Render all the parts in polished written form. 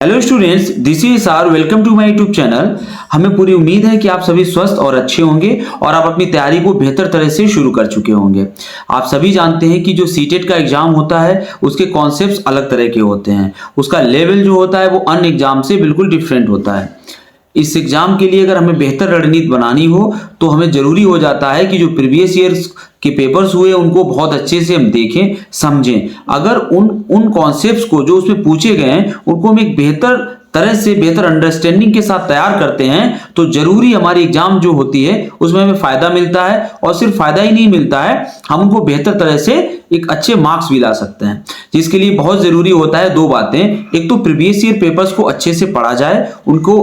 Hello students, this is our welcome to my YouTube channel. हमें पूरी उम्मीद है कि आप सभी स्वस्थ और अच्छे होंगे और आप अपनी तैयारी को बेहतर तरह से शुरू कर चुके होंगे। आप सभी जानते हैं कि जो सीटेट का एग्जाम होता है उसके कॉन्सेप्ट्स अलग तरह के होते हैं। उसका लेवल जो होता है वो अन्य एग्जाम से बिल्कुल डिफरेंट होता है। इस एग्जाम के लिए अगर हमें बेहतर रणनीति बनानी हो तो हमें जरूरी हो जाता है कि जो प्रीवियस ईयर्स के पेपर्स हुए उनको बहुत अच्छे से हम देखें, समझें। अगर उन उन कॉन्सेप्ट्स को जो उसमें पूछे गए हैं उनको हम एक बेहतर तरह से, बेहतर अंडरस्टैंडिंग के साथ तैयार करते हैं तो जरूरी हमारी एग्जाम जो होती है उसमें हमें फायदा मिलता है। और सिर्फ फायदा ही नहीं मिलता है, हम उनको बेहतर तरह से एक अच्छे मार्क्स भी ला सकते हैं। जिसके लिए बहुत जरूरी होता है दो बातें। एक तो प्रीवियस ईयर पेपर्स को अच्छे से पढ़ा जाए, उनको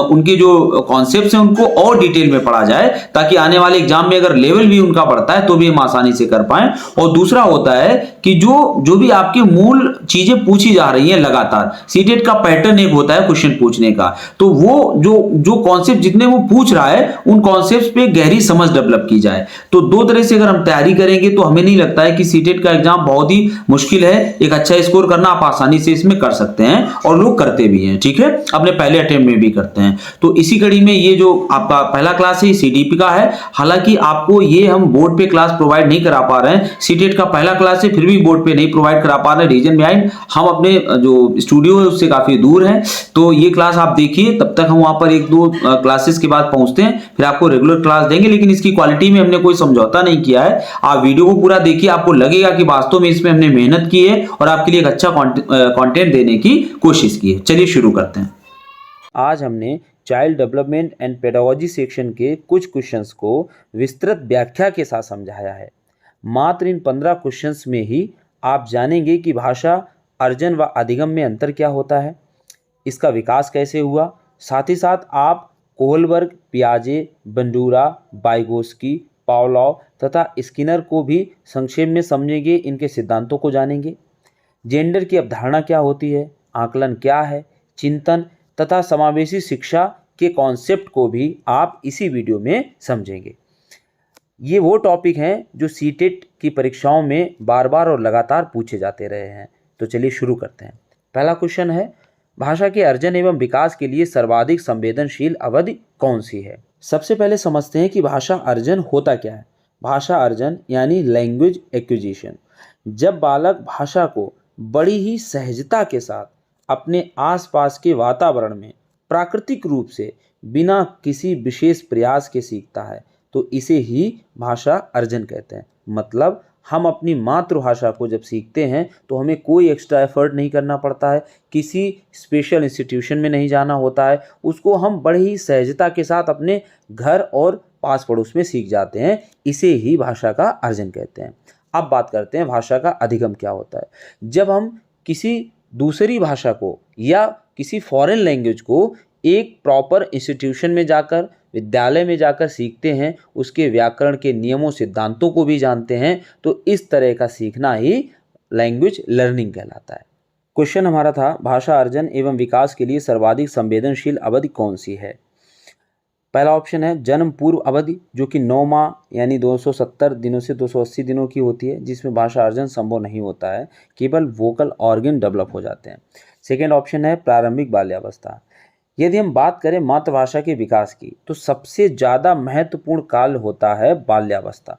उनके जो कॉन्सेप्ट्स हैं उनको और डिटेल में पढ़ा जाए, ताकि आने वाले एग्जाम में अगर लेवल भी उनका बढ़ता है तो भी हम आसानी से कर पाए। और दूसरा होता है कि जो भी आपके मूल चीजें पूछी जा रही हैं लगातार, सीटेट का पैटर्न एक होता है क्वेश्चन पूछने का, तो वो जो जो कॉन्सेप्ट जितने वो पूछ रहा है उन कॉन्सेप्ट्स पे गहरी समझ डेवलप की जाए। तो दो तरह से अगर हम तैयारी करेंगे तो हमें नहीं लगता है कि सीटेट का एग्जाम बहुत ही मुश्किल है। एक अच्छा स्कोर करना आप आसानी से इसमें कर सकते हैं और लोग करते भी हैं, ठीक है, अपने पहले अटेम्प्ट में भी करते हैं। तो इसी कड़ी में ये जो आपका पहला क्लास है सीडीपी का है। हालांकि आपको ये हम बोर्ड पे क्लास प्रोवाइड नहीं करा पा रहे हैं, सीटेट का पहला क्लास है फिर भी बोर्ड पे नहीं प्रोवाइड करा पा रहे हैं। रीजन बिहाइंड हम अपने जो स्टूडियो है उससे काफी दूर हैं। तो ये क्लास आप देखिए, तब तक हम वहां पर एक दो क्लासेस के बाद पहुंचते हैं, फिर आपको रेगुलर क्लास देंगे। लेकिन इसकी क्वालिटी में हमने कोई समझौता नहीं किया है। आप वीडियो को पूरा देखिए, आपको लगेगा कि वास्तव में इसमें हमने मेहनत की है और आपके लिए एक अच्छा कंटेंट देने की कोशिश की है। चलिए शुरू करते हैं। आज हमने child development and pedagogy section के कुछ क्वेश्चंस को विस्तृत व्याख्या के साथ समझाया है। मात्र इन 15 क्वेश्चंस में ही आप जानेंगे कि भाषा, अर्जन व अधिगम में अंतर क्या होता है, इसका विकास कैसे हुआ। साथ ही साथ आप कोहलबर्ग, पियाजे, बंडूरा, वाइगोस्की, पावलोव तथा स्किनर को भी संक्षेप में समझेंगे, इनके सिद्धांतों को जानेंगे। जेंडर की अवधारणा क्या होती है, आकलन क्या है, चिंतन तथा समावेशी शिक्षा के कॉन्सेप्ट को भी आप इसी वीडियो में समझेंगे। ये वो टॉपिक हैं जो सीटेट की परीक्षाओं में बार बार और लगातार पूछे जाते रहे हैं। तो चलिए शुरू करते हैं। पहला क्वेश्चन है, भाषा के अर्जन एवं विकास के लिए सर्वाधिक संवेदनशील अवधि कौन सी है। सबसे पहले समझते हैं कि भाषा अर्जन होता क्या है। भाषा अर्जन यानी लैंग्वेज एक्विजिशन, जब बालक भाषा को बड़ी ही सहजता के साथ अपने आसपास के वातावरण में प्राकृतिक रूप से बिना किसी विशेष प्रयास के सीखता है, तो इसे ही भाषा अर्जन कहते हैं। मतलब हम अपनी मातृभाषा को जब सीखते हैं तो हमें कोई एक्स्ट्रा एफर्ट नहीं करना पड़ता है, किसी स्पेशल इंस्टीट्यूशन में नहीं जाना होता है, उसको हम बड़े ही सहजता के साथ अपने घर और पास पड़ोस में सीख जाते हैं। इसे ही भाषा का अर्जन कहते हैं। अब बात करते हैं भाषा का अधिगम क्या होता है। जब हम किसी दूसरी भाषा को या किसी फॉरेन लैंग्वेज को एक प्रॉपर इंस्टीट्यूशन में जाकर, विद्यालय में जाकर सीखते हैं, उसके व्याकरण के नियमों, सिद्धांतों को भी जानते हैं, तो इस तरह का सीखना ही लैंग्वेज लर्निंग कहलाता है। क्वेश्चन हमारा था, भाषा अर्जन एवं विकास के लिए सर्वाधिक संवेदनशील अवधि कौन सी है। पहला ऑप्शन है जन्म पूर्व अवधि, जो कि 9 माह यानी 270 दिनों से 280 दिनों की होती है, जिसमें भाषा अर्जन संभव नहीं होता है, केवल वोकल ऑर्गन डेवलप हो जाते हैं। सेकेंड ऑप्शन है प्रारंभिक बाल्यावस्था। यदि हम बात करें मातृभाषा के विकास की तो सबसे ज़्यादा महत्वपूर्ण काल होता है बाल्यावस्था।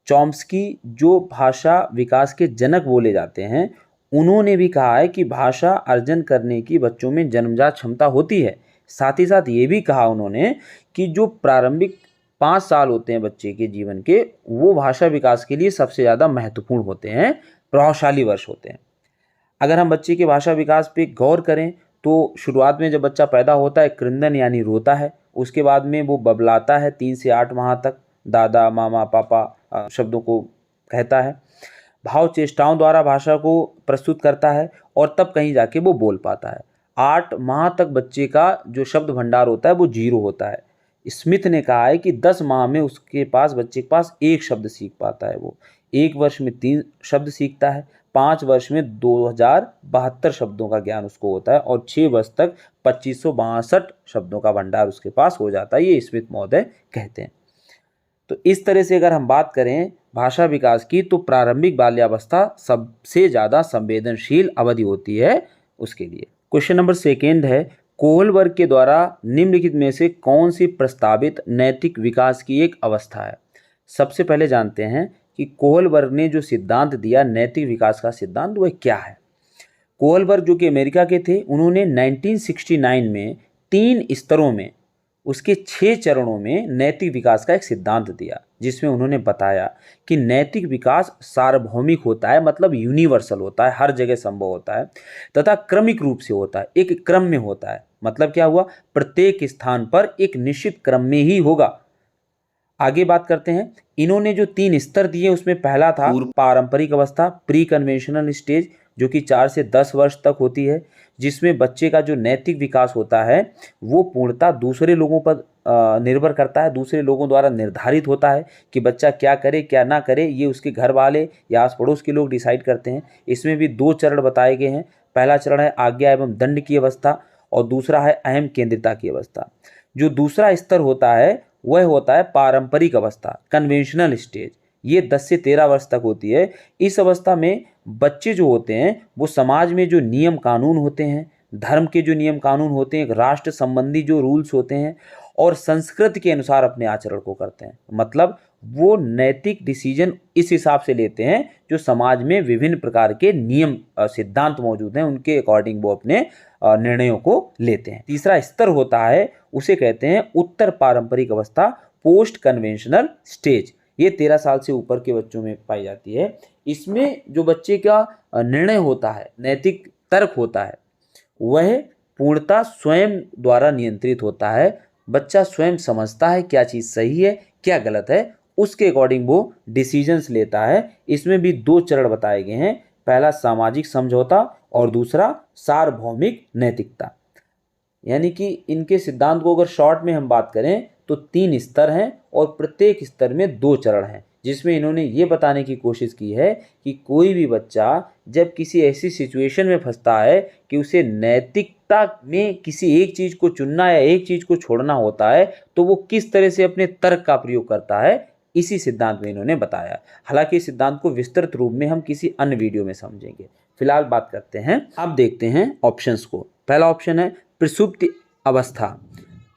चॉम्स्की, जो भाषा विकास के जनक बोले जाते हैं, उन्होंने भी कहा है कि भाषा अर्जन करने की बच्चों में जन्मजात क्षमता होती है। साथ ही साथ ये भी कहा उन्होंने कि जो प्रारंभिक 5 साल होते हैं बच्चे के जीवन के, वो भाषा विकास के लिए सबसे ज़्यादा महत्वपूर्ण होते हैं, प्रभावशाली वर्ष होते हैं। अगर हम बच्चे के भाषा विकास पे गौर करें तो शुरुआत में जब बच्चा पैदा होता है क्रंदन यानी रोता है, उसके बाद में वो बबलाता है 3 से 8 माह तक, दादा, मामा, पापा शब्दों को कहता है, भाव चेष्टाओं द्वारा भाषा को प्रस्तुत करता है और तब कहीं जाके वो बोल पाता है। 8 माह तक बच्चे का जो शब्द भंडार होता है वो 0 होता है। स्मिथ ने कहा है कि 10 माह में उसके पास, बच्चे के पास 1 शब्द सीख पाता है। वो 1 वर्ष में 3 शब्द सीखता है, 5 वर्ष में 2072 शब्दों का ज्ञान उसको होता है और 6 वर्ष तक 2562 शब्दों का भंडार उसके पास हो जाता है। ये स्मिथ महोदय कहते हैं। तो इस तरह से अगर हम बात करें भाषा विकास की तो प्रारंभिक बाल्यावस्था सबसे ज़्यादा संवेदनशील अवधि होती है उसके लिए। क्वेश्चन नंबर सेकेंड है, कोहलबर्ग के द्वारा निम्नलिखित में से कौन सी प्रस्तावित नैतिक विकास की एक अवस्था है। सबसे पहले जानते हैं कि कोहलबर्ग ने जो सिद्धांत दिया नैतिक विकास का सिद्धांत वह क्या है। कोहलबर्ग जो कि अमेरिका के थे, उन्होंने 1969 में 3 स्तरों में उसके 6 चरणों में नैतिक विकास का एक सिद्धांत दिया, जिसमें उन्होंने बताया कि नैतिक विकास सार्वभौमिक होता है, मतलब यूनिवर्सल होता है, हर जगह संभव होता है, तथा क्रमिक रूप से होता है, एक क्रम में होता है। मतलब क्या हुआ, प्रत्येक स्थान पर एक निश्चित क्रम में ही होगा। आगे बात करते हैं, इन्होंने जो 3 स्तर दिए उसमें पहला था पारंपरिक अवस्था, प्री कन्वेंशनल स्टेज, जो कि 4 से 10 वर्ष तक होती है, जिसमें बच्चे का जो नैतिक विकास होता है वो पूर्णतः दूसरे लोगों पर निर्भर करता है, दूसरे लोगों द्वारा निर्धारित होता है कि बच्चा क्या करे क्या ना करे, ये उसके घर वाले या आस पड़ोस के लोग डिसाइड करते हैं। इसमें भी 2 चरण बताए गए हैं। पहला चरण है आज्ञा एवं दंड की अवस्था और दूसरा है अहम केंद्रिता की अवस्था। जो दूसरा स्तर होता है वह होता है पारंपरिक अवस्था, कन्वेंशनल स्टेज। ये 10 से 13 वर्ष तक होती है। इस अवस्था में बच्चे जो होते हैं वो समाज में जो नियम कानून होते हैं, धर्म के जो नियम कानून होते हैं, राष्ट्र संबंधी जो रूल्स होते हैं और संस्कृति के अनुसार अपने आचरण को करते हैं। मतलब वो नैतिक डिसीजन इस हिसाब से लेते हैं जो समाज में विभिन्न प्रकार के नियम सिद्धांत मौजूद हैं, उनके अकॉर्डिंग वो अपने निर्णयों को लेते हैं। तीसरा स्तर होता है, उसे कहते हैं उत्तर पारंपरिक अवस्था, पोस्ट कन्वेंशनल स्टेज। ये 13 साल से ऊपर के बच्चों में पाई जाती है। इसमें जो बच्चे का निर्णय होता है, नैतिक तर्क होता है, वह पूर्णतः स्वयं द्वारा नियंत्रित होता है। बच्चा स्वयं समझता है क्या चीज़ सही है क्या गलत है, उसके अकॉर्डिंग वो डिसीजंस लेता है। इसमें भी 2 चरण बताए गए हैं, पहला सामाजिक समझौता और दूसरा सार्वभौमिक नैतिकता। यानी कि इनके सिद्धांत को अगर शॉर्ट में हम बात करें तो 3 स्तर हैं और प्रत्येक स्तर में 2 चरण हैं, जिसमें इन्होंने ये बताने की कोशिश की है कि कोई भी बच्चा जब किसी ऐसी सिचुएशन में फंसता है कि उसे नैतिकता में किसी एक चीज़ को चुनना या एक चीज़ को छोड़ना होता है, तो वो किस तरह से अपने तर्क का प्रयोग करता है, इसी सिद्धांत में इन्होंने बताया। हालांकि इस सिद्धांत को विस्तृत रूप में हम किसी अन्य वीडियो में समझेंगे। फिलहाल बात करते हैं, अब देखते हैं ऑप्शंस को। पहला ऑप्शन है प्रसुप्ति अवस्था।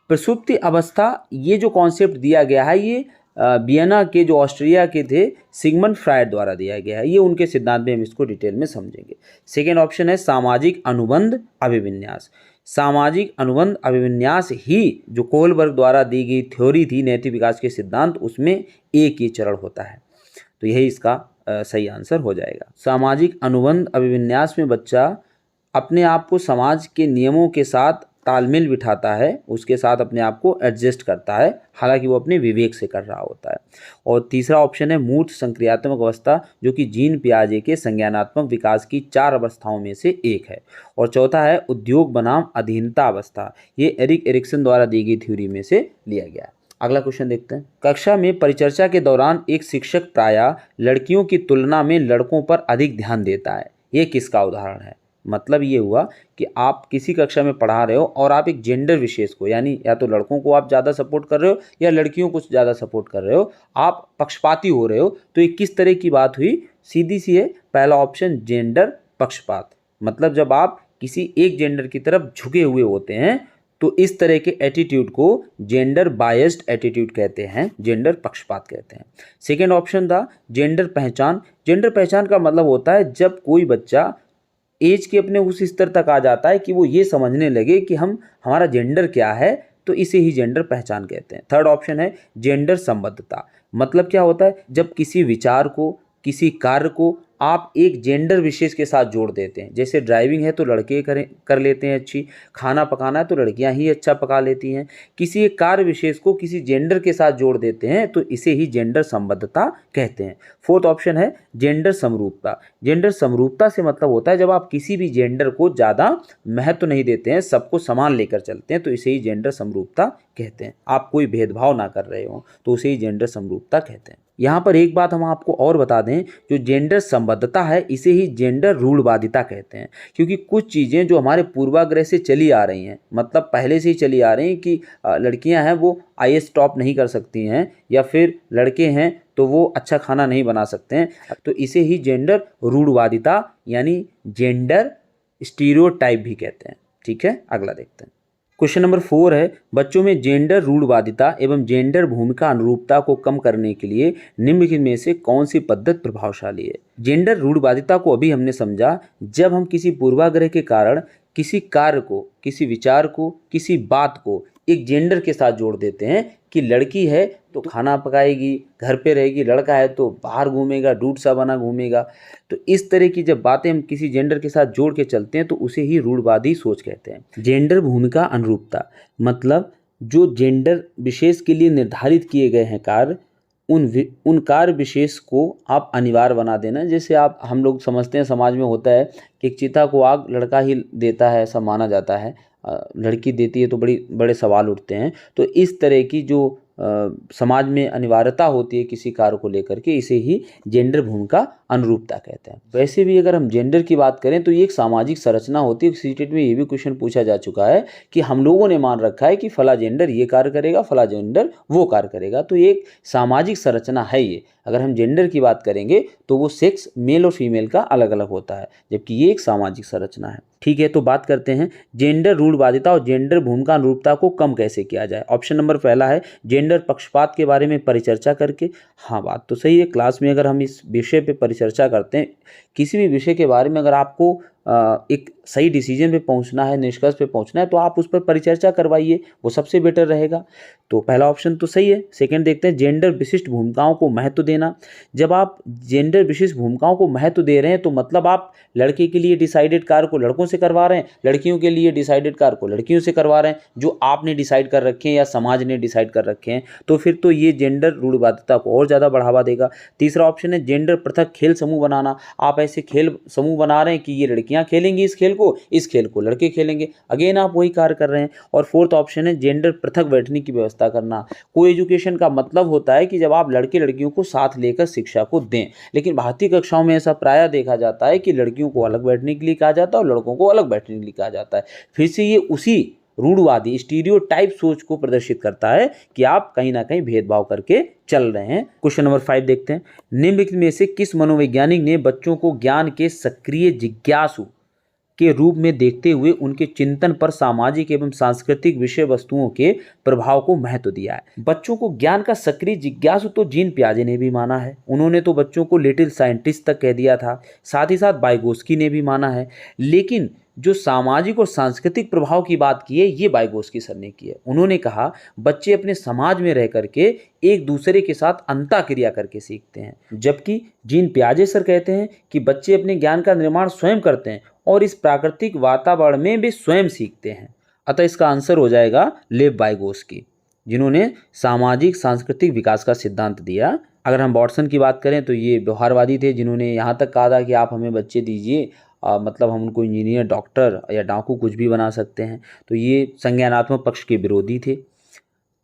प्रसुप्ति अवस्था, ये जो कॉन्सेप्ट दिया गया है ये वियना के जो ऑस्ट्रिया के थे सिगमंड फ्रायड द्वारा दिया गया है। ये उनके सिद्धांत में हम इसको डिटेल में समझेंगे। सेकेंड ऑप्शन है सामाजिक अनुबंध अभिविन्यास। सामाजिक अनुबंध अभिविन्यास ही जो कोहलबर्ग द्वारा दी गई थ्योरी थी नैतिक विकास के सिद्धांत, उसमें एक ही चरण होता है, तो यही इसका सही आंसर हो जाएगा। सामाजिक अनुबंध अभिविन्यास में बच्चा अपने आप को समाज के नियमों के साथ तालमेल बिठाता है, उसके साथ अपने आप को एडजस्ट करता है, हालांकि वो अपने विवेक से कर रहा होता है। और तीसरा ऑप्शन है मूर्त संक्रियात्मक अवस्था, जो कि जीन पियाजे के संज्ञानात्मक विकास की 4 अवस्थाओं में से एक है। और चौथा है उद्योग बनाम अधीनता अवस्था, ये एरिक एरिक्सन द्वारा दी गई थ्योरी में से लिया गया है। अगला क्वेश्चन देखते हैं। कक्षा में परिचर्चा के दौरान एक शिक्षक प्रायः लड़कियों की तुलना में लड़कों पर अधिक ध्यान देता है, ये किसका उदाहरण है। मतलब ये हुआ कि आप किसी कक्षा में पढ़ा रहे हो और आप एक जेंडर विशेष को, यानी या तो लड़कों को आप ज़्यादा सपोर्ट कर रहे हो या लड़कियों को ज़्यादा सपोर्ट कर रहे हो, आप पक्षपाती हो रहे हो, तो ये किस तरह की बात हुई। सीधी सी है, पहला ऑप्शन जेंडर पक्षपात। मतलब जब आप किसी एक जेंडर की तरफ झुके हुए होते हैं तो इस तरह के एटीट्यूड को जेंडर बायस्ड एटीट्यूड कहते हैं, जेंडर पक्षपात कहते हैं। सेकेंड ऑप्शन था जेंडर पहचान। जेंडर पहचान का मतलब होता है जब कोई बच्चा एज के अपने उस स्तर तक आ जाता है कि वो ये समझने लगे कि हमारा जेंडर क्या है, तो इसे ही जेंडर पहचान कहते हैं। थर्ड ऑप्शन है जेंडर संबद्धता। मतलब क्या होता है, जब किसी विचार को, किसी कार्य को आप एक जेंडर विशेष के साथ जोड़ देते हैं। जैसे ड्राइविंग है तो लड़के कर लेते हैं अच्छी, खाना पकाना है तो लड़कियां ही अच्छा पका लेती हैं। किसी एक कार्य विशेष को किसी जेंडर के साथ जोड़ देते हैं तो इसे ही जेंडर संबद्धता कहते हैं। फोर्थ ऑप्शन है जेंडर समरूपता। जेंडर समरूपता से मतलब होता है जब आप किसी भी जेंडर को ज़्यादा महत्व नहीं देते हैं, सबको समान लेकर चलते हैं, तो इसे ही जेंडर समरूपता कहते हैं। आप कोई भेदभाव ना कर रहे हो तो उसे ही जेंडर समरूपता कहते हैं। यहाँ पर एक बात हम आपको और बता दें, जो जेंडर संबद्धता है इसे ही जेंडर रूढ़वादिता कहते हैं। क्योंकि कुछ चीज़ें जो हमारे पूर्वाग्रह से चली आ रही हैं, मतलब पहले से ही चली आ रही हैं कि लड़कियां हैं वो IAS टॉप नहीं कर सकती हैं, या फिर लड़के हैं तो वो अच्छा खाना नहीं बना सकते हैं, तो इसे ही जेंडर रूढ़वादिता यानी जेंडर स्टीरियोटाइप भी कहते हैं। ठीक है, अगला देखते हैं। क्वेश्चन नंबर 4 है, बच्चों में जेंडर रूढ़वादिता एवं जेंडर भूमिका अनुरूपता को कम करने के लिए निम्नलिखित में से कौन सी पद्धति प्रभावशाली है। जेंडर रूढ़वादिता को अभी हमने समझा, जब हम किसी पूर्वाग्रह के कारण किसी कार्य को, किसी विचार को, किसी बात को एक जेंडर के साथ जोड़ देते हैं कि लड़की है तो खाना पकाएगी, घर पे रहेगी, लड़का है तो बाहर घूमेगा, डूड सा बना घूमेगा। तो इस तरह की जब बातें हम किसी जेंडर के साथ जोड़ के चलते हैं तो उसे ही रूढ़वादी सोच कहते हैं। जेंडर भूमिका अनुरूपता मतलब जो जेंडर विशेष के लिए निर्धारित किए गए हैं कार्य, उन कार्य विशेष को आप अनिवार्य बना देना। जैसे हम लोग समझते हैं, समाज में होता है कि एक चिता को आग लड़का ही देता है, ऐसा माना जाता है, लड़की देती है तो बड़े सवाल उठते हैं। तो इस तरह की जो समाज में अनिवार्यता होती है किसी कार्य को लेकर के, इसे ही जेंडर भूमिका अनुरूपता कहते हैं। वैसे भी अगर हम जेंडर की बात करें तो ये एक सामाजिक संरचना होती है। सीटेट में ये भी क्वेश्चन पूछा जा चुका है कि हम लोगों ने मान रखा है कि फला जेंडर ये कार्य करेगा, फला जेंडर वो कार्य करेगा। तो ये एक सामाजिक संरचना है। ये अगर हम जेंडर की बात करेंगे तो वो सेक्स मेल और फीमेल का अलग अलग होता है, जबकि ये एक सामाजिक संरचना है। ठीक है, तो बात करते हैं जेंडर रूढ़वादिता और जेंडर भूमिका अनुरूपता को कम कैसे किया जाए। ऑप्शन नंबर पहला है जेंडर पक्षपात के बारे में परिचर्चा करके। हाँ, बात तो सही है। क्लास में अगर हम इस विषय पे परिचर्चा करते हैं, किसी भी विषय के बारे में अगर आपको एक सही डिसीजन पे पहुंचना है, निष्कर्ष पे पहुंचना है, तो आप उस पर परिचर्चा करवाइए, वो सबसे बेटर रहेगा। तो पहला ऑप्शन तो सही है। सेकंड देखते हैं, जेंडर विशिष्ट भूमिकाओं को महत्व देना। जब आप जेंडर विशिष्ट भूमिकाओं को महत्व दे रहे हैं तो मतलब आप लड़के के लिए डिसाइडेड कार्य को लड़कों से करवा रहे हैं, लड़कियों के लिए डिसाइडेड कार्य को लड़कियों से करवा रहे हैं, जो आपने डिसाइड कर रखे हैं या समाज ने डिसाइड कर रखे हैं। तो फिर तो ये जेंडर रूढ़वादिता को और ज़्यादा बढ़ावा देगा। तीसरा ऑप्शन है जेंडर पृथक खेल समूह बनाना। आप ऐसे खेल समूह बना रहे हैं कि ये लड़कियां खेलेंगी इस खेल को लड़के खेलेंगे, अगेन आप वही कार्य कर रहे हैं। और फोर्थ ऑप्शन है जेंडर पृथक बैठने की व्यवस्था करना। को एजुकेशन का मतलब होता है कि जब आप लड़के लड़कियों को साथ लेकर शिक्षा को दें, लेकिन भारतीय कक्षाओं में ऐसा प्रायः देखा जाता है कि लड़कियों को अलग बैठने के लिए कहा जाता है और लड़कों को अलग बैठने के लिए कहा जाता है। फिर से ये उसी रूढ़वादी स्टीरियोटाइप सोच को प्रदर्शित करता है कि आप कहीं ना कहीं भेदभाव करके चल रहे हैं। क्वेश्चन नंबर 5 देखते हैं, निम्नलिखित में से किस मनोवैज्ञानिक ने बच्चों को ज्ञान के सक्रिय जिज्ञासु के रूप में देखते हुए उनके चिंतन पर सामाजिक एवं सांस्कृतिक विषय वस्तुओं के प्रभाव को महत्व दिया है। बच्चों को ज्ञान का सक्रिय जिज्ञासु तो जीन पियाजे ने भी माना है, उन्होंने तो बच्चों को लिटिल साइंटिस्ट तक कह दिया था, साथ ही साथ वाइगोस्की ने भी माना है। लेकिन जो सामाजिक और सांस्कृतिक प्रभाव की बात की है ये वाइगोस्की सर ने की है। उन्होंने कहा बच्चे अपने समाज में रह करके एक दूसरे के साथ अंतःक्रिया करके सीखते हैं, जबकि जीन पियाजे सर कहते हैं कि बच्चे अपने ज्ञान का निर्माण स्वयं करते हैं और इस प्राकृतिक वातावरण में भी स्वयं सीखते हैं। अतः इसका आंसर हो जाएगा लेव वाइगोस्की, जिन्होंने सामाजिक सांस्कृतिक विकास का सिद्धांत दिया। अगर हम वॉटसन की बात करें तो ये व्यवहारवादी थे, जिन्होंने यहाँ तक कहा था कि आप हमें बच्चे दीजिए, मतलब हम उनको इंजीनियर, डॉक्टर या डाकू कुछ भी बना सकते हैं। तो ये संज्ञानात्मक पक्ष के विरोधी थे।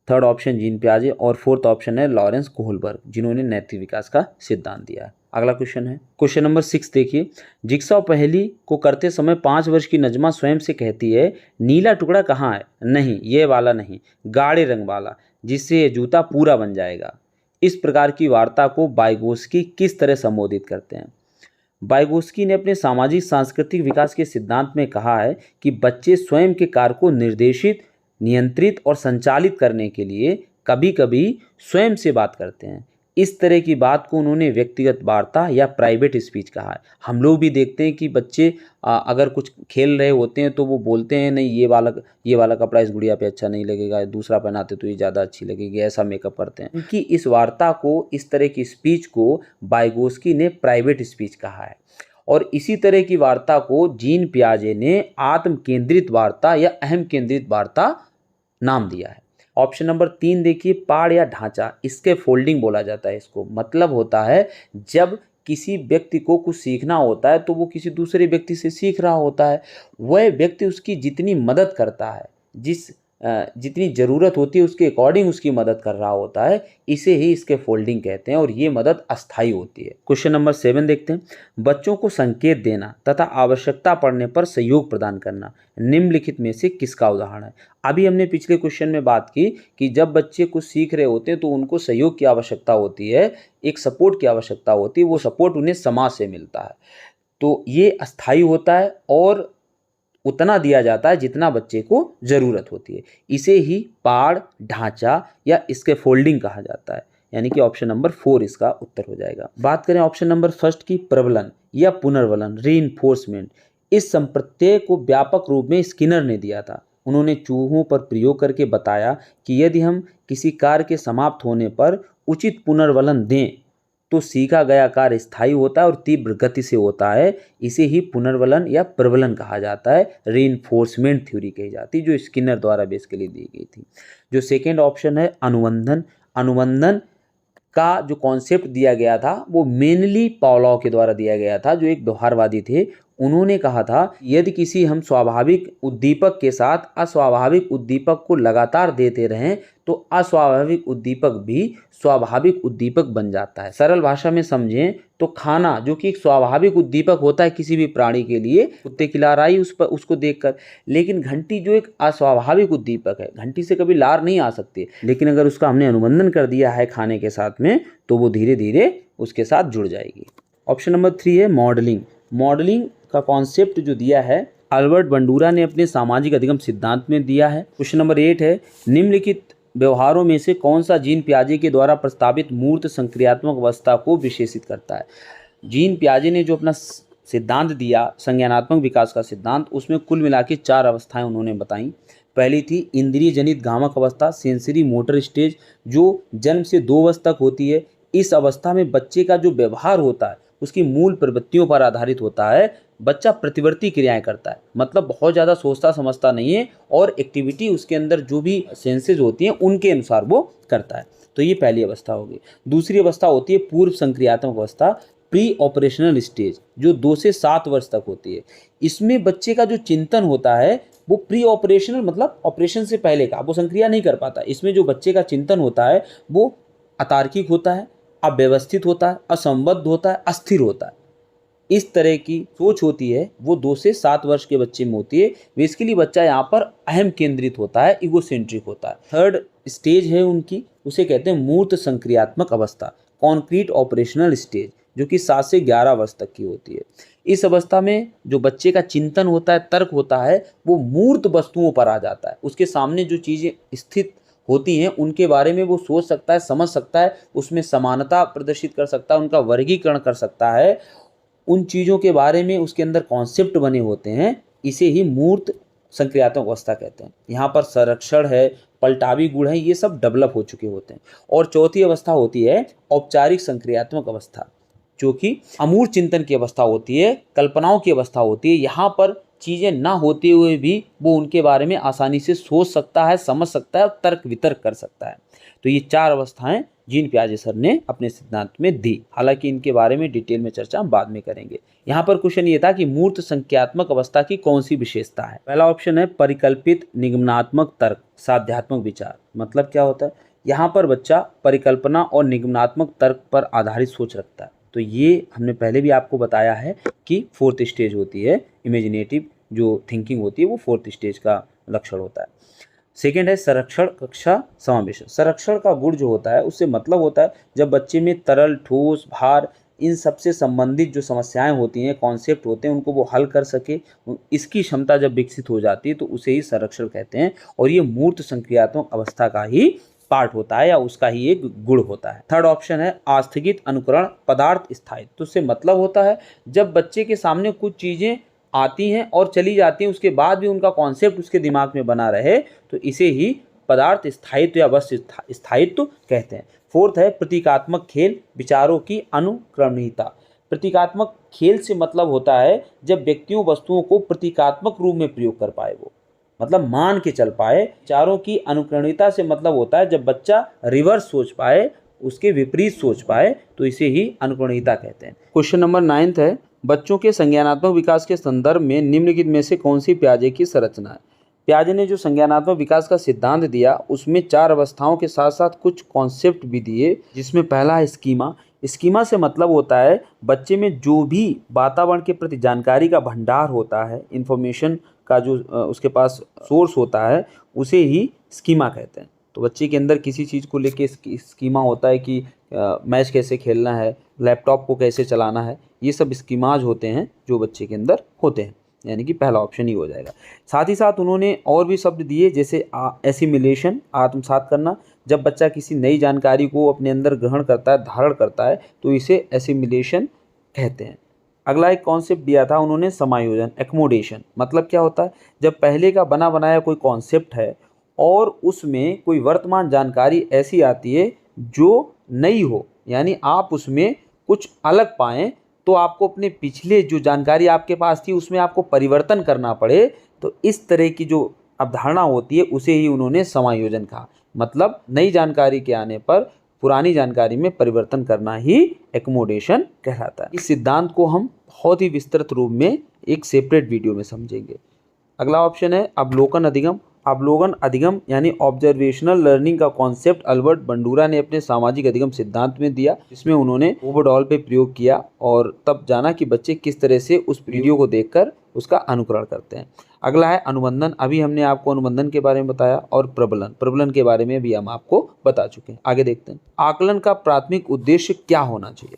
थर्ड ऑप्शन जीन पियाजे और फोर्थ ऑप्शन है लॉरेंस कोहलबर्ग, जिन्होंने नैतिक विकास का सिद्धांत दिया है। अगला क्वेश्चन है क्वेश्चन नंबर 6 देखिए, जिक्सॉ पहेली को करते समय 5 वर्ष की नजमा स्वयं से कहती है नीला टुकड़ा कहाँ है, नहीं ये वाला नहीं, गाढ़े रंग वाला, जिससे ये जूता पूरा बन जाएगा। इस प्रकार की वार्ता को वाइगोस्की किस तरह संबोधित करते हैं। वाइगोस्की ने अपने सामाजिक सांस्कृतिक विकास के सिद्धांत में कहा है कि बच्चे स्वयं के कार्य को निर्देशित, नियंत्रित और संचालित करने के लिए कभी कभी स्वयं से बात करते हैं। इस तरह की बात को उन्होंने व्यक्तिगत वार्ता या प्राइवेट स्पीच कहा है। हम लोग भी देखते हैं कि बच्चे अगर कुछ खेल रहे होते हैं तो वो बोलते हैं नहीं ये वाला कपड़ा इस गुड़िया पे अच्छा नहीं लगेगा, दूसरा पहनाते तो ये ज़्यादा अच्छी लगेगी, ऐसा मेकअप करते हैं। क्योंकि इस वार्ता को, इस तरह की स्पीच को वाइगोस्की ने प्राइवेट स्पीच कहा है। और इसी तरह की वार्ता को जीन पियाजे ने आत्म केंद्रित वार्ता या अहम केंद्रित वार्ता नाम दिया है। ऑप्शन नंबर 3 देखिए, पाड़ या ढांचा, इसके फोल्डिंग बोला जाता है। इसको मतलब होता है जब किसी व्यक्ति को कुछ सीखना होता है तो वो किसी दूसरे व्यक्ति से सीख रहा होता है, वह व्यक्ति उसकी जितनी मदद करता है, जितनी ज़रूरत होती है उसके अकॉर्डिंग उसकी मदद कर रहा होता है, इसे ही इसके फोल्डिंग कहते हैं और ये मदद अस्थायी होती है। क्वेश्चन नंबर 7 देखते हैं, बच्चों को संकेत देना तथा आवश्यकता पड़ने पर सहयोग प्रदान करना निम्नलिखित में से किसका उदाहरण है। अभी हमने पिछले क्वेश्चन में बात की कि जब बच्चे कुछ सीख रहे होते हैं तो उनको सहयोग की आवश्यकता होती है, एक सपोर्ट की आवश्यकता होती है, वो सपोर्ट उन्हें समाज से मिलता है। तो ये अस्थायी होता है और उतना दिया जाता है जितना बच्चे को ज़रूरत होती है। इसे ही पाड़, ढांचा या स्कैफोल्डिंग कहा जाता है, यानी कि ऑप्शन नंबर 4 इसका उत्तर हो जाएगा। बात करें ऑप्शन नंबर फर्स्ट की, प्रबलन या पुनर्वलन, रीइंफोर्समेंट। इस संप्रत्यय को व्यापक रूप में स्किनर ने दिया था। उन्होंने चूहों पर प्रयोग करके बताया कि यदि हम किसी कार्य के समाप्त होने पर उचित पुनर्वलन दें तो सीखा गया कार्य स्थायी होता है और तीव्र गति से होता है। इसे ही पुनर्वलन या प्रबलन कहा जाता है, रीइंफोर्समेंट थ्योरी कही जाती है, जो स्किनर द्वारा बेसिकली दी गई थी। जो सेकेंड ऑप्शन है अनुबंधन। अनुबंधन का जो कॉन्सेप्ट दिया गया था वो मेनली पावलोव के द्वारा दिया गया था, जो एक व्यवहारवादी थे। उन्होंने कहा था यदि किसी हम स्वाभाविक उद्दीपक के साथ अस्वाभाविक उद्दीपक को लगातार देते रहें तो अस्वाभाविक उद्दीपक भी स्वाभाविक उद्दीपक बन जाता है। सरल भाषा में समझें तो खाना, जो कि एक स्वाभाविक उद्दीपक होता है किसी भी प्राणी के लिए, कुत्ते की लार आई उसको देखकर, लेकिन घंटी जो एक अस्वाभाविक उद्दीपक है, घंटी से कभी लार नहीं आ सकती, लेकिन अगर उसका हमने अनुबंधन कर दिया है खाने के साथ में तो वो धीरे धीरे उसके साथ जुड़ जाएगी। ऑप्शन नंबर 3 है मॉडलिंग। मॉडलिंग का कॉन्सेप्ट जो दिया है अल्बर्ट बंडूरा ने अपने सामाजिक अधिगम सिद्धांत में दिया है। क्वेश्चन नंबर 8 है निम्नलिखित व्यवहारों में से कौन सा जीन पियाजे के द्वारा प्रस्तावित मूर्त संक्रियात्मक अवस्था को विशेषित करता है। जीन पियाजे ने जो अपना सिद्धांत दिया संज्ञानात्मक विकास का सिद्धांत, उसमें कुल मिला के 4 अवस्थाएं उन्होंने बताई। पहली थी इंद्रिय जनित गामक अवस्था, सेंसरी मोटर स्टेज, जो जन्म से 2 वर्ष तक होती है। इस अवस्था में बच्चे का जो व्यवहार होता है उसकी मूल प्रवृत्तियों पर आधारित होता है। बच्चा प्रतिवर्ती क्रियाएं करता है, मतलब बहुत ज़्यादा सोचता समझता नहीं है और एक्टिविटी उसके अंदर जो भी सेंसेज होती हैं उनके अनुसार वो करता है। तो ये पहली अवस्था होगी। दूसरी अवस्था होती है पूर्व संक्रियात्मक अवस्था, प्री ऑपरेशनल स्टेज, जो 2 से 7 वर्ष तक होती है। इसमें बच्चे का जो चिंतन होता है वो प्री ऑपरेशनल, मतलब ऑपरेशन से पहले का, वो संक्रिया नहीं कर पाता। इसमें जो बच्चे का चिंतन होता है वो अतार्किक होता है, अव्यवस्थित होता है, असंबद्ध होता है, अस्थिर होता है। इस तरह की सोच होती है वो 2 से 7 वर्ष के बच्चे में होती है। बेसिकली बच्चा यहाँ पर अहम केंद्रित होता है, इगोसेंट्रिक होता है। थर्ड स्टेज है उनकी, उसे कहते हैं मूर्त संक्रियात्मक अवस्था, कॉन्क्रीट ऑपरेशनल स्टेज, जो कि 7 से 11 वर्ष तक की होती है। इस अवस्था में जो बच्चे का चिंतन होता है, तर्क होता है, वो मूर्त वस्तुओं पर आ जाता है। उसके सामने जो चीज़ें स्थित होती हैं उनके बारे में वो सोच सकता है, समझ सकता है, उसमें समानता प्रदर्शित कर सकता है, उनका वर्गीकरण कर सकता है, उन चीज़ों के बारे में उसके अंदर कॉन्सेप्ट बने होते हैं। इसे ही मूर्त संक्रियात्मक अवस्था कहते हैं। यहाँ पर संरक्षण है, पलटावी गुण है, ये सब डेवलप हो चुके होते हैं। और चौथी अवस्था होती है औपचारिक संक्रियात्मक अवस्था, जो कि अमूर्त चिंतन की अवस्था होती है, कल्पनाओं की अवस्था होती है। यहाँ पर चीज़ें ना होते हुए भी वो उनके बारे में आसानी से सोच सकता है, समझ सकता है और तर्क वितर्क कर सकता है। तो ये 4 अवस्थाएं जीन पियाजे सर ने अपने सिद्धांत में दी। हालांकि इनके बारे में डिटेल में चर्चा हम बाद में करेंगे। यहाँ पर क्वेश्चन ये था कि मूर्त संख्यात्मक अवस्था की कौन सी विशेषता है। पहला ऑप्शन है परिकल्पित निगमनात्मक तर्क साध्यात्मक विचार। मतलब क्या होता है, यहाँ पर बच्चा परिकल्पना और निगमनात्मक तर्क पर आधारित सोच रखता है। तो ये हमने पहले भी आपको बताया है कि 4th स्टेज होती है, इमेजिनेटिव जो थिंकिंग होती है वो 4th स्टेज का लक्षण होता है। सेकेंड है संरक्षण कक्षा समावेशन। संरक्षण का गुण जो होता है उससे मतलब होता है जब बच्चे में तरल, ठोस, भार, इन सबसे संबंधित जो समस्याएं होती हैं, कॉन्सेप्ट होते हैं, उनको वो हल कर सके, इसकी क्षमता जब विकसित हो जाती है तो उसे ही संरक्षण कहते हैं। और ये मूर्त संक्रियात्मक अवस्था का ही पार्ट होता है या उसका ही एक गुण होता है। थर्ड ऑप्शन है आस्थगित अनुकरण पदार्थ स्थायित्व। तो उससे मतलब होता है जब बच्चे के सामने कुछ चीज़ें आती हैं और चली जाती हैं, उसके बाद भी उनका कॉन्सेप्ट उसके दिमाग में बना रहे, तो इसे ही पदार्थ स्थायित्व या वस्तु स्थायित्व कहते हैं। 4th है प्रतीकात्मक खेल, विचारों की अनुक्रमणीयता। प्रतीकात्मक खेल से मतलब होता है जब व्यक्तियों वस्तुओं को प्रतीकात्मक रूप में प्रयोग कर पाए, वो मतलब मान के चल पाए। विचारों की अनुक्रमणीयता से मतलब होता है जब बच्चा रिवर्स सोच पाए, उसके विपरीत सोच पाए, तो इसे ही अनुक्रमणीयता कहते हैं। क्वेश्चन नंबर 9 है बच्चों के संज्ञानात्मक विकास के संदर्भ में निम्नलिखित में से कौन सी पियाजे की संरचना है। पियाजे ने जो संज्ञानात्मक विकास का सिद्धांत दिया उसमें 4 अवस्थाओं के साथ साथ कुछ कॉन्सेप्ट भी दिए, जिसमें पहला है स्कीमा। स्कीमा से मतलब होता है बच्चे में जो भी वातावरण के प्रति जानकारी का भंडार होता है, इंफॉर्मेशन का जो उसके पास सोर्स होता है, उसे ही स्कीमा कहते हैं। तो बच्चे के अंदर किसी चीज़ को लेके स्कीमा होता है कि मैच कैसे खेलना है, लैपटॉप को कैसे चलाना है, ये सब स्कीमाज होते हैं जो बच्चे के अंदर होते हैं। यानी कि पहला ऑप्शन ही हो जाएगा। साथ ही साथ उन्होंने और भी शब्द दिए, जैसे एसिमिलेशन, आत्मसात करना। जब बच्चा किसी नई जानकारी को अपने अंदर ग्रहण करता है, धारण करता है, तो इसे एसिमिलेशन कहते हैं। अगला एक कॉन्सेप्ट दिया था उन्होंने, समायोजन, एक्मोडेशन। मतलब क्या होता है, जब पहले का बना बनाया कोई कॉन्सेप्ट है और उसमें कोई वर्तमान जानकारी ऐसी आती है जो नई हो, यानी आप उसमें कुछ अलग पाएं, तो आपको अपने पिछले जो जानकारी आपके पास थी उसमें आपको परिवर्तन करना पड़े, तो इस तरह की जो अवधारणा होती है उसे ही उन्होंने समायोजन कहा। मतलब नई जानकारी के आने पर पुरानी जानकारी में परिवर्तन करना ही एक्मोडेशन कहलाता है। इस सिद्धांत को हम बहुत ही विस्तृत रूप में एक सेपरेट वीडियो में समझेंगे। अगला ऑप्शन है अवलोकन अधिगम। अवलोकन अधिगम यानी ऑब्जर्वेशनल लर्निंग का कॉन्सेप्ट अल्बर्ट बंडूरा ने अपने सामाजिक अधिगम सिद्धांत में दिया, जिसमें उन्होंने ओवरडॉल पे प्रयोग किया और तब जाना कि बच्चे किस तरह से उस वीडियो को देखकर उसका अनुकरण करते हैं। अगला है अनुबंधन। अभी हमने आपको अनुबंधन के बारे में बताया, और प्रबलन के बारे में भी हम आपको बता चुके हैं। आगे देखते हैं, आकलन का प्राथमिक उद्देश्य क्या होना चाहिए।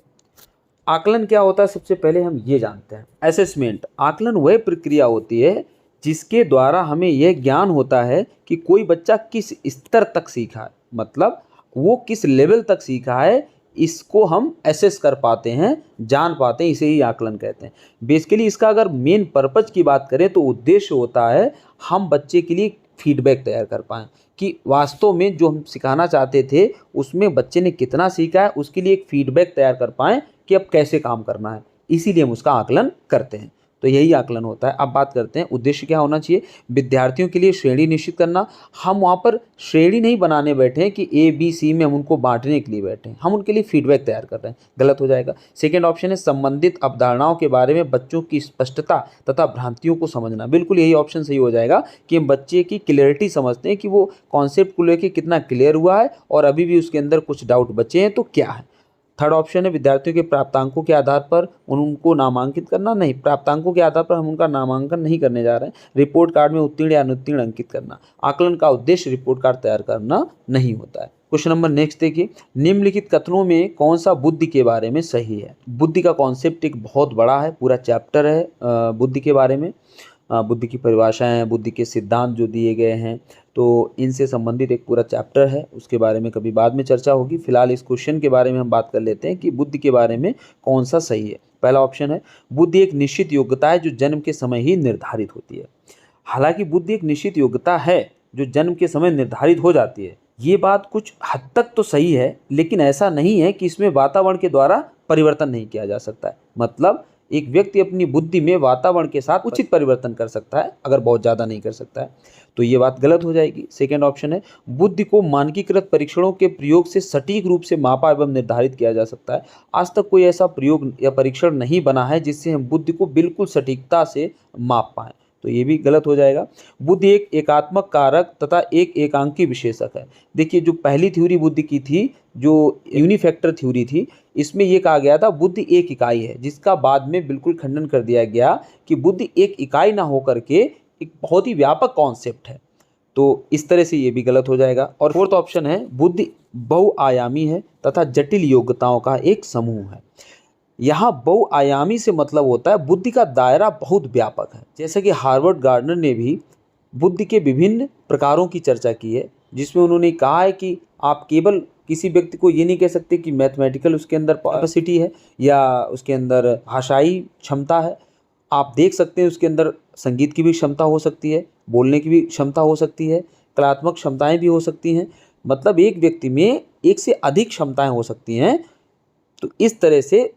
आकलन क्या होता है, सबसे पहले हम ये जानते हैं। असेसमेंट, आकलन वह प्रक्रिया होती है जिसके द्वारा हमें यह ज्ञान होता है कि कोई बच्चा किस स्तर तक सीखा है, मतलब वो किस लेवल तक सीखा है, इसको हम एसेस कर पाते हैं, जान पाते हैं, इसे ही आकलन कहते हैं। बेसिकली इसका अगर मेन पर्पज की बात करें तो उद्देश्य होता है हम बच्चे के लिए फीडबैक तैयार कर पाएँ कि वास्तव में जो हम सिखाना चाहते थे उसमें बच्चे ने कितना सीखा है, उसके लिए एक फीडबैक तैयार कर पाएँ कि अब कैसे काम करना है, इसीलिए हम उसका आकलन करते हैं। तो यही आकलन होता है। अब बात करते हैं उद्देश्य क्या होना चाहिए। विद्यार्थियों के लिए श्रेणी निश्चित करना। हम वहाँ पर श्रेणी नहीं बनाने बैठे हैं कि ए बी सी में हम उनको बांटने के लिए बैठे हैं, हम उनके लिए फीडबैक तैयार कर रहे हैं, गलत हो जाएगा। सेकेंड ऑप्शन है संबंधित अवधारणाओं के बारे में बच्चों की स्पष्टता तथा भ्रांतियों को समझना। बिल्कुल यही ऑप्शन सही हो जाएगा कि हम बच्चे की क्लियरिटी समझते हैं कि वो कॉन्सेप्ट को लेकर कितना क्लियर हुआ है और अभी भी उसके अंदर कुछ डाउट बचे हैं तो क्या है। थर्ड ऑप्शन है विद्यार्थियों के प्राप्तांकों के आधार पर उनको नामांकित करना। नहीं, प्राप्तांकों के आधार पर हम उनका नामांकन नहीं करने जा रहे हैं। रिपोर्ट कार्ड में उत्तीर्ण या अनुत्तीर्ण अंकित करना। आकलन का उद्देश्य रिपोर्ट कार्ड तैयार करना नहीं होता है। क्वेश्चन नंबर नेक्स्ट देखिए, निम्नलिखित कथनों में कौन सा बुद्धि के बारे में सही है। बुद्धि का कॉन्सेप्ट एक बहुत बड़ा है, पूरा चैप्टर है बुद्धि के बारे में। बुद्धि की परिभाषाएं, बुद्धि के सिद्धांत जो दिए गए हैं, तो इनसे संबंधित एक पूरा चैप्टर है, उसके बारे में कभी बाद में चर्चा होगी। फिलहाल इस क्वेश्चन के बारे में हम बात कर लेते हैं कि बुद्धि के बारे में कौन सा सही है। पहला ऑप्शन है बुद्धि एक निश्चित योग्यता है जो जन्म के समय ही निर्धारित होती है। हालांकि बुद्धि एक निश्चित योग्यता है जो जन्म के समय निर्धारित हो जाती है, ये बात कुछ हद तक तो सही है, लेकिन ऐसा नहीं है कि इसमें वातावरण के द्वारा परिवर्तन नहीं किया जा सकता है। मतलब एक व्यक्ति अपनी बुद्धि में वातावरण के साथ उचित परिवर्तन कर सकता है, अगर बहुत ज़्यादा नहीं कर सकता है तो ये बात गलत हो जाएगी। सेकेंड ऑप्शन है बुद्धि को मानकीकृत परीक्षणों के प्रयोग से सटीक रूप से मापा एवं निर्धारित किया जा सकता है। आज तक कोई ऐसा प्रयोग या परीक्षण नहीं बना है जिससे हम बुद्धि को बिल्कुल सटीकता से माप पाएँ, तो ये भी गलत हो जाएगा। बुद्धि एक एकात्मक कारक तथा एक एकांकी विशेषक है। देखिए, जो पहली थ्योरी बुद्धि की थी, जो यूनिफैक्टर थ्योरी थी, इसमें ये कहा गया था बुद्धि एक इकाई है, जिसका बाद में बिल्कुल खंडन कर दिया गया कि बुद्धि एक इकाई ना होकर के एक बहुत ही व्यापक कॉन्सेप्ट है। तो इस तरह से ये भी गलत हो जाएगा। और फोर्थ ऑप्शन है बुद्धि बहुआयामी है तथा जटिल योग्यताओं का एक समूह है। यहाँ बहुआयामी से मतलब होता है बुद्धि का दायरा बहुत व्यापक है। जैसे कि हार्वर्ड गार्डनर ने भी बुद्धि के विभिन्न प्रकारों की चर्चा की है, जिसमें उन्होंने कहा है कि आप केवल किसी व्यक्ति को ये नहीं कह सकते कि मैथमेटिकल उसके अंदर कैपेसिटी है या उसके अंदर भाषाई क्षमता है। आप देख सकते हैं उसके अंदर संगीत की भी क्षमता हो सकती है, बोलने की भी क्षमता हो सकती है, कलात्मक क्षमताएं भी हो सकती हैं। मतलब एक व्यक्ति में एक से अधिक क्षमताएं हो सकती हैं। तो इस तरह से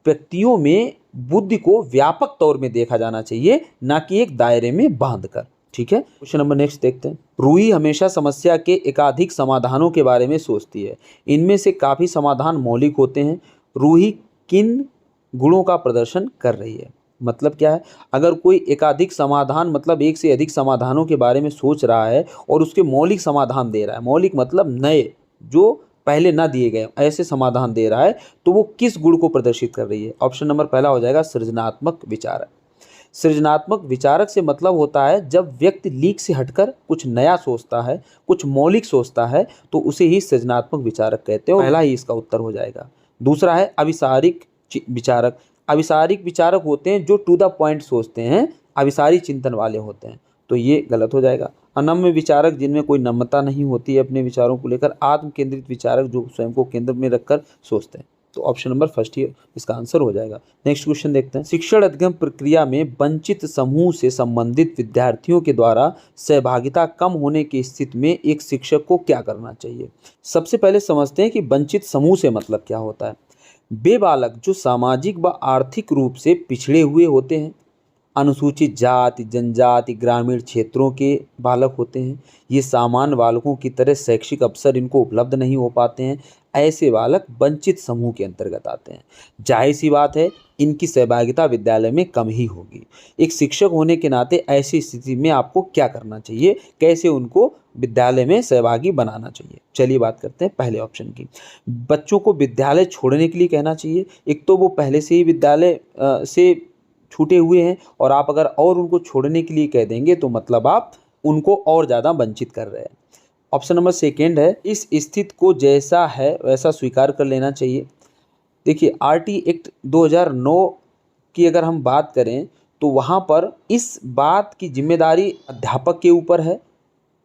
व्यक्तियों में बुद्धि को व्यापक तौर में देखा जाना चाहिए, ना कि एक दायरे में बांधकर। ठीक है, क्वेश्चन नंबर नेक्स्ट देखते हैं। रूही हमेशा समस्या के एकाधिक समाधानों के बारे में सोचती है। इनमें से काफ़ी समाधान मौलिक होते हैं। रूही किन गुणों का प्रदर्शन कर रही है। मतलब क्या है, अगर कोई एकाधिक समाधान मतलब एक से अधिक समाधानों के बारे में सोच रहा है और उसके मौलिक समाधान दे रहा है, मौलिक मतलब नए जो पहले ना दिए गए ऐसे समाधान दे रहा है, तो वो किस गुण को प्रदर्शित कर रही है। ऑप्शन नंबर पहला हो जाएगा सृजनात्मक विचारक। सृजनात्मक विचारक से मतलब होता है जब व्यक्ति लीक से हटकर कुछ नया सोचता है, कुछ मौलिक सोचता है, तो उसे ही सृजनात्मक विचारक कहते हैं। पहला ही इसका उत्तर हो जाएगा। दूसरा है अभिसारिक विचारक। अभिसारिक विचारक होते हैं जो टू द पॉइंट सोचते हैं, अभिसारी चिंतन वाले होते हैं, तो ये गलत हो जाएगा। अनम्य विचारक, जिनमें कोई नम्रता नहीं होती है अपने विचारों को लेकर। आत्म केंद्रित विचारक, जो स्वयं को केंद्र में रखकर सोचते हैं। तो ऑप्शन नंबर फर्स्ट ही इसका आंसर हो जाएगा। नेक्स्ट क्वेश्चन देखते हैं। शिक्षण अधिगम प्रक्रिया में वंचित समूह से संबंधित विद्यार्थियों के द्वारा सहभागिता कम होने की स्थिति में एक शिक्षक को क्या करना चाहिए? सबसे पहले समझते हैं कि वंचित समूह से मतलब क्या होता है। वे बालक जो सामाजिक व आर्थिक रूप से पिछड़े हुए होते हैं, अनुसूचित जाति, जनजाति, ग्रामीण क्षेत्रों के बालक होते हैं, ये सामान्य बालकों की तरह शैक्षिक अवसर इनको उपलब्ध नहीं हो पाते हैं, ऐसे बालक वंचित समूह के अंतर्गत आते हैं। जाहिर सी बात है, इनकी सहभागिता विद्यालय में कम ही होगी। एक शिक्षक होने के नाते ऐसी स्थिति में आपको क्या करना चाहिए, कैसे उनको विद्यालय में सहभागी बनाना चाहिए? चलिए बात करते हैं पहले ऑप्शन की। बच्चों को विद्यालय छोड़ने के लिए कहना चाहिए। एक तो वो पहले से ही विद्यालय से छूटे हुए हैं, और आप अगर और उनको छोड़ने के लिए कह देंगे तो मतलब आप उनको और ज़्यादा वंचित कर रहे हैं। ऑप्शन नंबर सेकेंड है, इस स्थिति को जैसा है वैसा स्वीकार कर लेना चाहिए। देखिए, आरटी एक्ट 2009 की अगर हम बात करें तो वहाँ पर इस बात की जिम्मेदारी अध्यापक के ऊपर है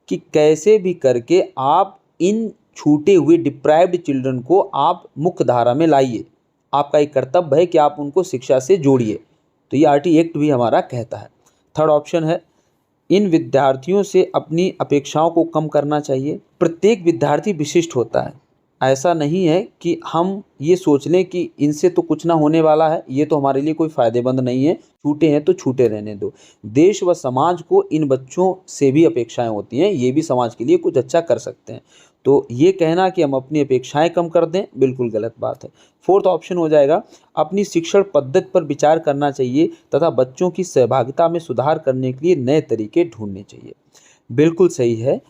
कि कैसे भी करके आप इन छूटे हुए डिप्राइव्ड चिल्ड्रन को आप मुख्य धारा में लाइए। आपका एक कर्तव्य है कि आप उनको शिक्षा से जोड़िए। तो ये आरटी एक्ट भी हमारा कहता है। थर्ड ऑप्शन है, इन विद्यार्थियों से अपनी अपेक्षाओं को कम करना चाहिए। प्रत्येक विद्यार्थी विशिष्ट होता है। ऐसा नहीं है कि हम ये सोच लें कि इनसे तो कुछ ना होने वाला है, ये तो हमारे लिए कोई फ़ायदेमंद नहीं है, छूटे हैं तो छूटे रहने दो। देश व समाज को इन बच्चों से भी अपेक्षाएं होती हैं, ये भी समाज के लिए कुछ अच्छा कर सकते हैं। तो ये कहना कि हम अपनी अपेक्षाएं कम कर दें, बिल्कुल गलत बात है। फोर्थ ऑप्शन हो जाएगा, अपनी शिक्षण पद्धति पर विचार करना चाहिए तथा बच्चों की सहभागिता में सुधार करने के लिए नए तरीके ढूंढने चाहिए। बिल्कुल सही है,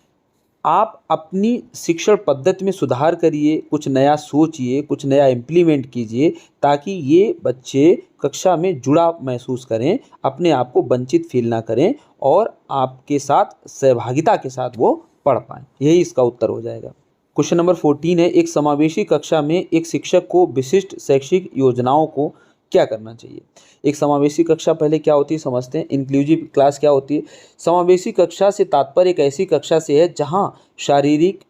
आप अपनी शिक्षण पद्धति में सुधार करिए, कुछ नया सोचिए, कुछ नया इम्प्लीमेंट कीजिए, ताकि ये बच्चे कक्षा में जुड़ाव महसूस करें, अपने आप को वंचित फील ना करें और आपके साथ सहभागिता के साथ वो पढ़ पाएँ। यही इसका उत्तर हो जाएगा। क्वेश्चन नंबर 14 है, एक समावेशी कक्षा में एक शिक्षक को विशिष्ट शैक्षिक योजनाओं को क्या करना चाहिए? एक समावेशी कक्षा पहले क्या होती है समझते हैं। इंक्लूसिव क्लास क्या होती है? समावेशी कक्षा से तात्पर्य एक ऐसी कक्षा से है जहां शारीरिक,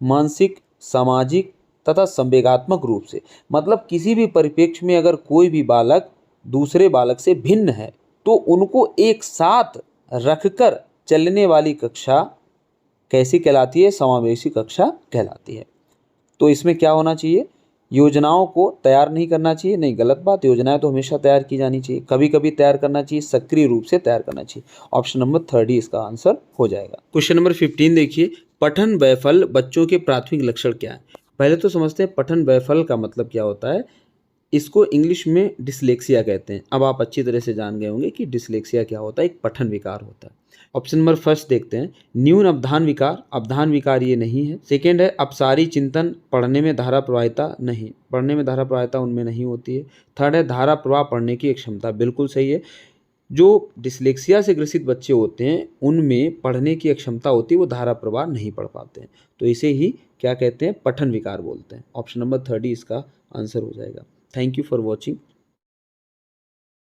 मानसिक, सामाजिक तथा संवेगात्मक रूप से, मतलब किसी भी परिप्रेक्ष्य में अगर कोई भी बालक दूसरे बालक से भिन्न है तो उनको एक साथ रखकर चलने वाली कक्षा कैसी कहलाती है? समावेशी कक्षा कहलाती है। तो इसमें क्या होना चाहिए? योजनाओं को तैयार नहीं करना चाहिए, नहीं, गलत बात। योजनाएं तो हमेशा तैयार की जानी चाहिए, कभी कभी तैयार करना चाहिए, सक्रिय रूप से तैयार करना चाहिए। ऑप्शन नंबर 3 ही इसका आंसर हो जाएगा। क्वेश्चन नंबर 15 देखिए, पठन वैफल्य बच्चों के प्राथमिक लक्षण क्या है? पहले तो समझते हैं पठन वैफल्य का मतलब क्या होता है। इसको इंग्लिश में डिसलेक्सिया कहते हैं। अब आप अच्छी तरह से जान गए होंगे कि डिसलेक्सिया क्या होता है, एक पठन विकार होता है। ऑप्शन नंबर फर्स्ट देखते हैं, न्यून अवधान विकार। अवधान विकार ये नहीं है। सेकेंड है अपसारी चिंतन, पढ़ने में धारा प्रवाहिता नहीं, पढ़ने में धारा प्रवाहिता उनमें नहीं होती है। थर्ड है धारा प्रवाह पढ़ने की क्षमता, बिल्कुल सही है। जो डिसलेक्सिया से ग्रसित बच्चे होते हैं उनमें पढ़ने की अक्षमता होती है, वो धारा प्रवाह नहीं पढ़ पाते हैं, तो इसे ही क्या कहते हैं? पठन विकार बोलते हैं। ऑप्शन नंबर 3 इसका आंसर हो जाएगा। Thank you for watching.